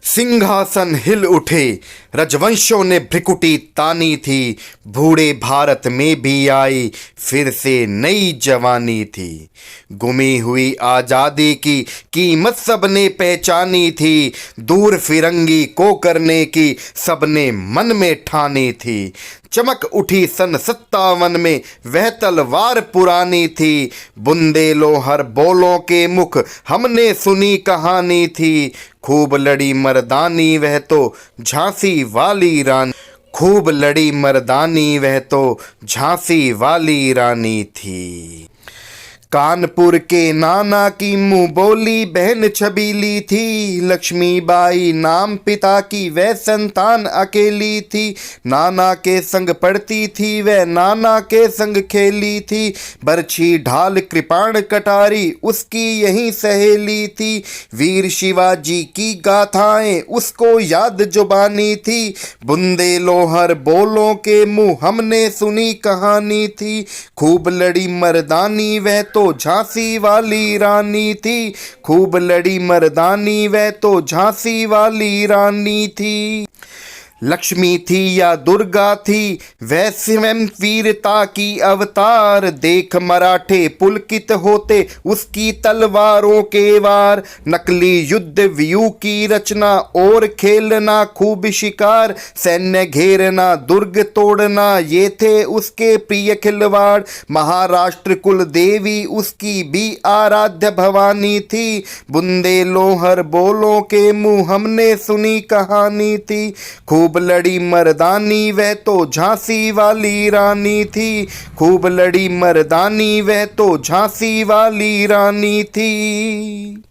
सिंहासन हिल उठे, रजवंशों ने भ्रिकुटी तानी थी। बूढ़े भारत में भी आई फिर से नई जवानी थी। गुमी हुई आज़ादी की कीमत सबने पहचानी थी। दूर फिरंगी को करने की सबने मन में ठानी थी। चमक उठी सन 57 में वह तलवार पुरानी थी। बुंदेलोहर बोलों के मुख हमने सुनी कहानी थी। खूब लड़ी मर्दानी वह तो झांसी वाली रानी। खूब लड़ी मर्दानी वह तो झांसी वाली रानी थी। कानपुर के नाना की मुँह बोली बहन छबीली थी। लक्ष्मीबाई नाम पिता की वह संतान अकेली थी। नाना के संग पढ़ती थी वह, नाना के संग खेली थी। बरछी ढाल कृपाण कटारी उसकी यही सहेली थी। वीर शिवाजी की गाथाएं उसको याद जुबानी थी। बुंदेलोहर बोलों के मुँह हमने सुनी कहानी थी। खूब लड़ी मर्दानी वह तो झांसी वाली रानी थी। खूब लड़ी मर्दानी वह तो झांसी वाली रानी थी। लक्ष्मी थी या दुर्गा थी वह स्वयं वीरता की अवतार। देख मराठे पुलकित होते उसकी तलवारों के वार। नकली युद्ध व्यू की रचना और खेलना खूब शिकार। सैन्य घेरना दुर्ग तोड़ना ये थे उसके प्रिय खिलवाड़। महाराष्ट्र कुल देवी उसकी भी आराध्य भवानी थी। बुंदेलोहर बोलों के मुँह हमने सुनी कहानी थी। खूब लड़ी मर्दानी वह तो झांसी वाली रानी थी। खूब लड़ी मर्दानी वह तो झांसी वाली रानी थी।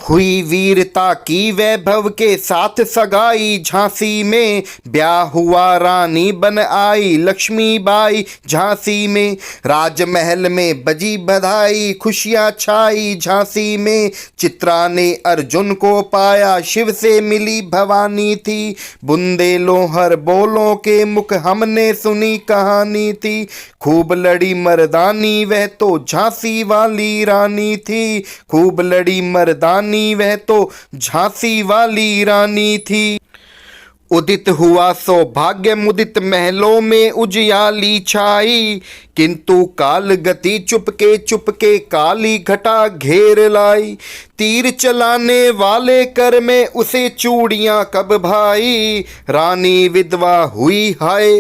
हुई वीरता की वैभव के साथ सगाई झांसी में। ब्याह हुआ रानी बन आई लक्ष्मीबाई झांसी में। राजमहल में बजी बधाई खुशियाँ छाई झांसी में। चित्रा ने अर्जुन को पाया शिव से मिली भवानी थी। बुंदेलोहर बोलों के मुख हमने सुनी कहानी थी। खूब लड़ी मर्दानी वह तो झांसी वाली रानी थी। खूब लड़ी मर्दानी वह तो झांसी वाली रानी थी। उदित हुआ सौभाग्य मुदित महलों में उजियाली छाई। किंतु काल गति चुपके काली घटा घेर लाई। तीर चलाने वाले कर में उसे चूड़ियां कब भाई। रानी विधवा हुई हाय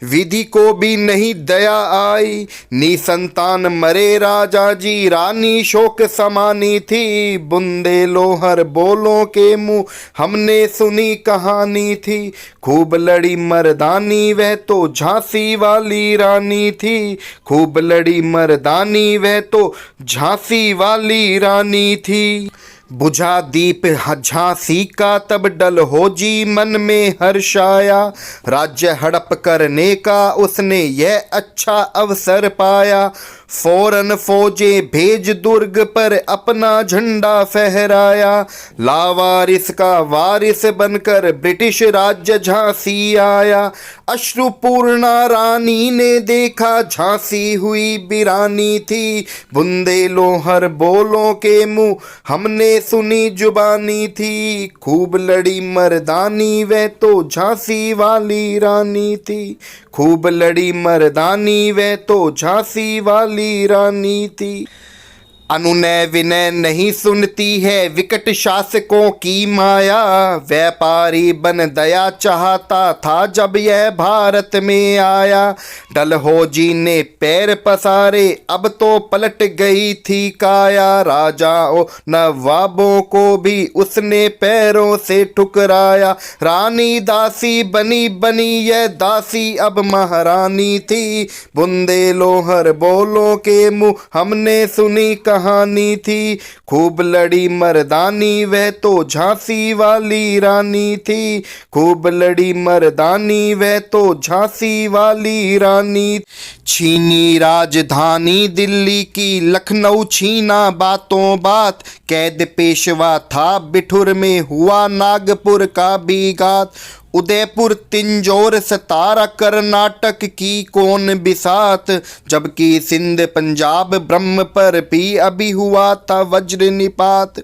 विधि को भी नहीं दया आई। निसंतान मरे राजा जी रानी शोक समानी थी। बुंदेलोहर बोलों के मुँह हमने सुनी कहानी थी। खूब लड़ी मर्दानी वह तो झांसी वाली रानी थी। खूब लड़ी मर्दानी वह तो झांसी वाली रानी थी। बुझा दीप झांसी का तब डलहौजी मन में हर्षाया। राज्य हड़प करने का उसने यह अच्छा अवसर पाया। फौरन फौजें भेज दुर्ग पर अपना झंडा फहराया। लावारिस का वारिस बनकर ब्रिटिश राज्य झांसी आया। अश्रुपूर्णा रानी ने देखा झांसी हुई बिरानी थी। बुंदेलोहर बोलों के मुँह हमने सुनी जुबानी थी। खूब लड़ी मर्दानी वह तो झांसी वाली रानी थी। खूब लड़ी मर्दानी वह तो झांसी वाली रानी थी। अनुनय विनय नहीं सुनती है विकट शासकों की माया। व्यापारी बन दया चाहता था जब यह भारत में आया। डलहौजी ने पैर पसारे अब तो पलट गई थी काया। राजाओं नवाबों को भी उसने पैरों से ठुकराया। रानी दासी बनी बनी यह दासी अब महारानी थी। बुंदेलोहर बोलों के मुँह हमने सुनी कहानी थी। खूब लड़ी मर्दानी वह तो झांसी वाली रानी थी। खूब लड़ी मर्दानी वह तो झांसी वाली रानी। छीनी राजधानी दिल्ली की लखनऊ छीना बातों बात। कैद पेशवा था बिठुर में हुआ नागपुर का भी घात। उदयपुर तिंजौर सतारा कर्नाटक की कौन बिसात, जबकि सिंध पंजाब ब्रह्म पर भी अभी हुआ था वज्र निपात।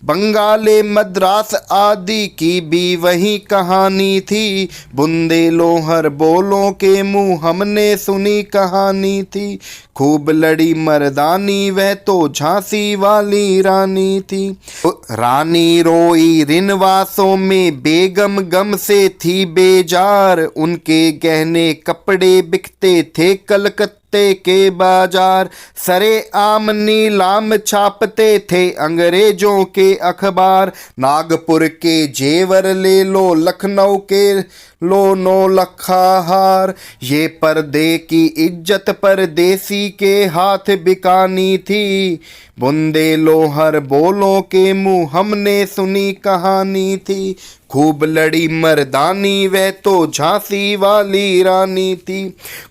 बंगाले मद्रास आदि की भी वही कहानी थी, बुंदेलहर बोलों के मुंह हमने सुनी कहानी थी। खूब लड़ी मर्दानी वह तो झांसी वाली रानी थी। रानी रोई रिनवासों में बेगम गम से थी बेजार, उनके गहने कपड़े बिकते थे कलकत्ते के बाजार। सरे आम नीलाम छापते थे अंग्रेजों के अखबार, नागपुर के जेवर ले लो लखनऊ के लो नौ लखा हार। ये पर्दे की इज्जत परदेसी के हाथ बिकानी थी, बुंदेलहर बोलों के मुंह हमने सुनी कहानी थी। खूब लड़ी मर्दानी वह तो झांसी वाली रानी थी।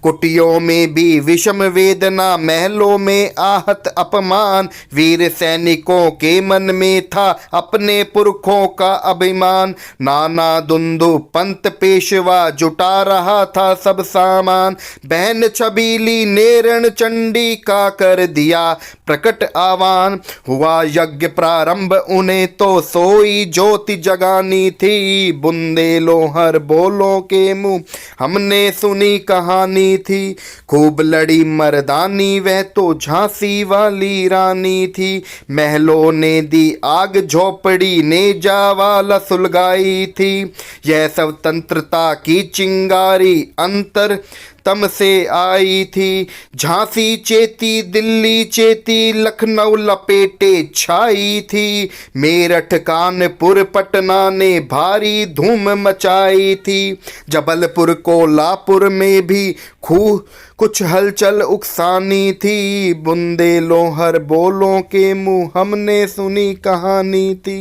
कुटियों में भी विषम वेदना, महलों में आहत अपमान, वीर सैनिकों के मन में था अपने पुरखों का अभिमान। नाना दुंदु पंत पेशवा जुटा रहा था सब सामान, बहन छबीली ने रण चंडी का कर दिया प्रकट आह्वान। हुआ यज्ञ प्रारंभ उन्हें तो सोई ज्योति जगानी थी, बुंदेलहर बोलों के मुंह हमने सुनी कहानी थी। खूब लड़ी मर्दानी वह तो झांसी वाली रानी थी, महलों ने दी आग झोपड़ी ने जावाला सुलगाई थी। यह स्वतंत्रता की चिंगारी अंतर तम से आई थी, झांसी चेती दिल्ली चेती लखनऊ लपेटे छाई थी। मेरठ कानपुर पटना ने भारी धूम मचाई थी, जबलपुर कोल्हापुर में भी कुछ हलचल उकसानी थी, बुंदेलहर बोलों के मुंह हमने सुनी कहानी थी।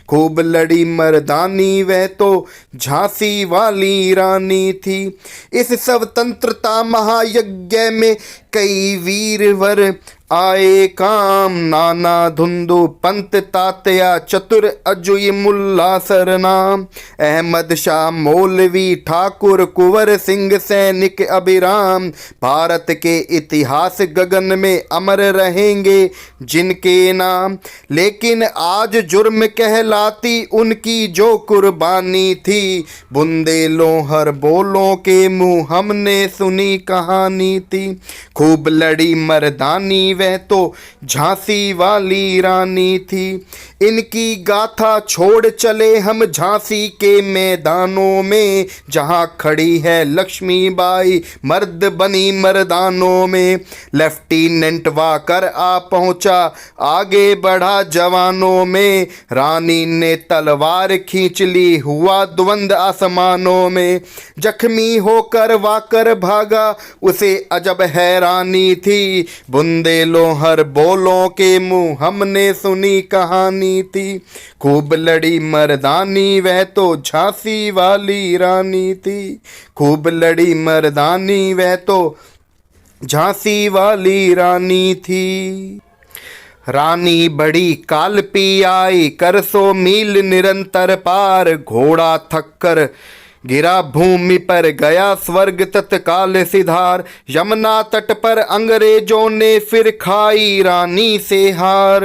खूब लड़ी मर्दानी वह तो झांसी वाली रानी थी। इस स्वतंत्रता महायज्ञ में कई वीरवर आए काम, नाना धुंदु पंत तात्या चतुर अजुई मुल्ला सरनाम। अहमद शाह मौलवी ठाकुर कुंवर सिंह सैनिक अभिराम, भारत के इतिहास गगन में अमर रहेंगे जिनके नाम। लेकिन आज जुर्म कहलाती उनकी जो कुर्बानी थी, बुंदेलहर बोलों के मुंह हमने सुनी कहानी थी। खूब लड़ी मर्दानी वह तो झांसी वाली रानी थी, इनकी गाथा छोड़ चले हम झांसी के मैदानों में, जहां खड़ी है लक्ष्मीबाई मर्द बनी मर्दानों में। लेफ्टिनेंट वाकर आ पहुंचा आगे बढ़ा जवानों में, रानी ने तलवार खींच ली हुआ द्वंद आसमानों में। जख्मी होकर वाकर भागा उसे अजब हैरानी थी, बुंदेलहर बोलों के मुंह हमने सुनी कहानी थी। खूब लड़ी मर्दानी वह तो झांसी वाली रानी थी, खूब लड़ी मर्दानी वह तो झांसी वाली रानी थी। रानी बड़ी कालपी आई कर 100 मील निरंतर पार, घोड़ा थक कर गिरा भूमि पर गया स्वर्ग तत्काल सिधार। यमुना तट पर अंग्रेजों ने फिर खाई रानी से हार,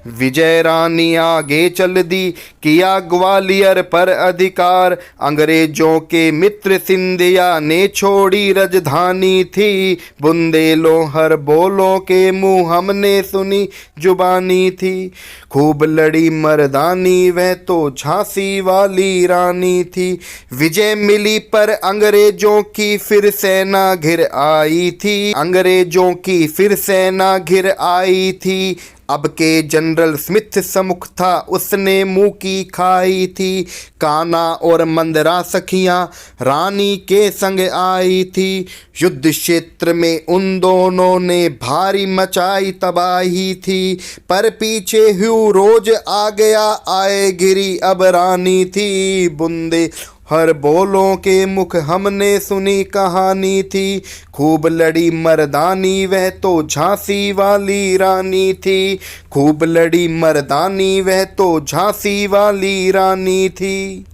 विजय रानी आगे चल दी किया ग्वालियर पर अधिकार। अंग्रेजों के मित्र सिंधिया ने छोड़ी राजधानी थी, बुंदेलहर बोलों के मुंह हमने सुनी जुबानी थी। खूब लड़ी मर्दानी वह तो झांसी वाली रानी थी, विजय मिली पर अंग्रेजों की फिर सेना घिर आई थी, अंग्रेजों की फिर सेना घिर आई थी। अब के जनरल स्मिथ सम्मुख था उसने मुंह की खाई थी, काना और मंदरा सखियां रानी के संग आई थी। युद्ध क्षेत्र में उन दोनों ने भारी मचाई तबाही थी, पर पीछे ह्यू रोज आ गया आए गिरी अब रानी थी। बुंदे हर बोलों के मुख हमने सुनी कहानी थी, खूब लड़ी मर्दानी वह तो झांसी वाली रानी थी, खूब लड़ी मर्दानी वह तो झांसी वाली रानी थी।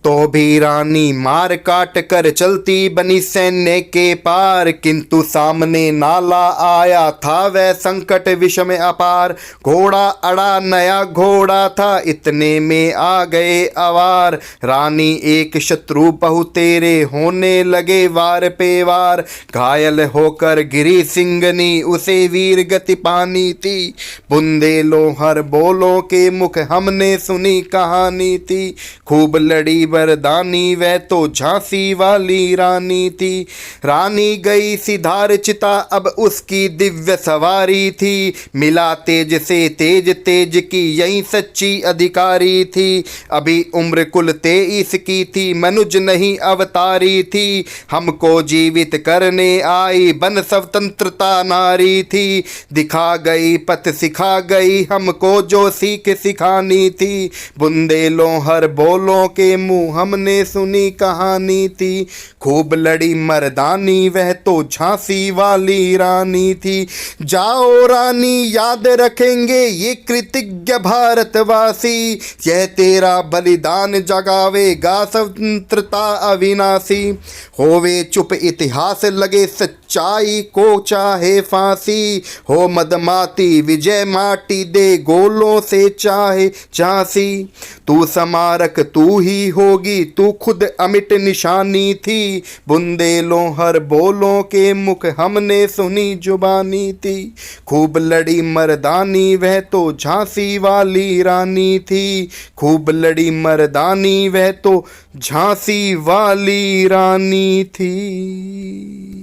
तो भी रानी मार काट कर चलती बनी सैन्य के पार, किंतु सामने नाला आया था वह संकट विषम अपार। घोड़ा अड़ा नया घोड़ा था, इतने में आ गए अवार। रानी एक शत्रु बहु तेरे होने लगे वार पे वार। घायल होकर गिरी सिंगनी, उसे वीर गति पानी थी। बुंदेलों बोलों के मुख हमने सुनी कहानी थी। खूब लड़ी बरदानी वह तो झांसी वाली रानी थी। रानी गई सिधार चिता, अब उसकी दिव्य सवारी थी। मिला तेज से तेज, तेज की यही सच्ची अधिकारी थी। अभी उम्र कुल 23 की थी, मनुज नहीं अवतारी थी। हमको जीवित करने आई बन स्वतंत्रता नारी थी। दिखा गई पथ सिखा गई हमको जो सीख सिखानी थी। बुंदेलों बोलों के मुंह हमने सुनी कहानी थी। खूब लड़ी मर्दानी वह तो झांसी वाली रानी थी। जाओ रानी याद रखेंगे ये कृतज्ञ भारतवासी, यह तेरा बलिदान जगावेगा स्वतंत्रता अविनाशी। होवे चुप इतिहास लगे सच्चाई को चाहे फांसी। हो मदमाती विजय माटी दे गोलों से चाहे झांसी। तू समारक तू ही होगी, तू खुद अमिट निशानी थी। बुंदेलों बोलों के मुख हमने सुनी जुबानी थी। खूब लड़ी मर्दानी वह तो झांसी वाली रानी थी। खूब लड़ी मर्दानी वह तो झांसी वाली रानी थी।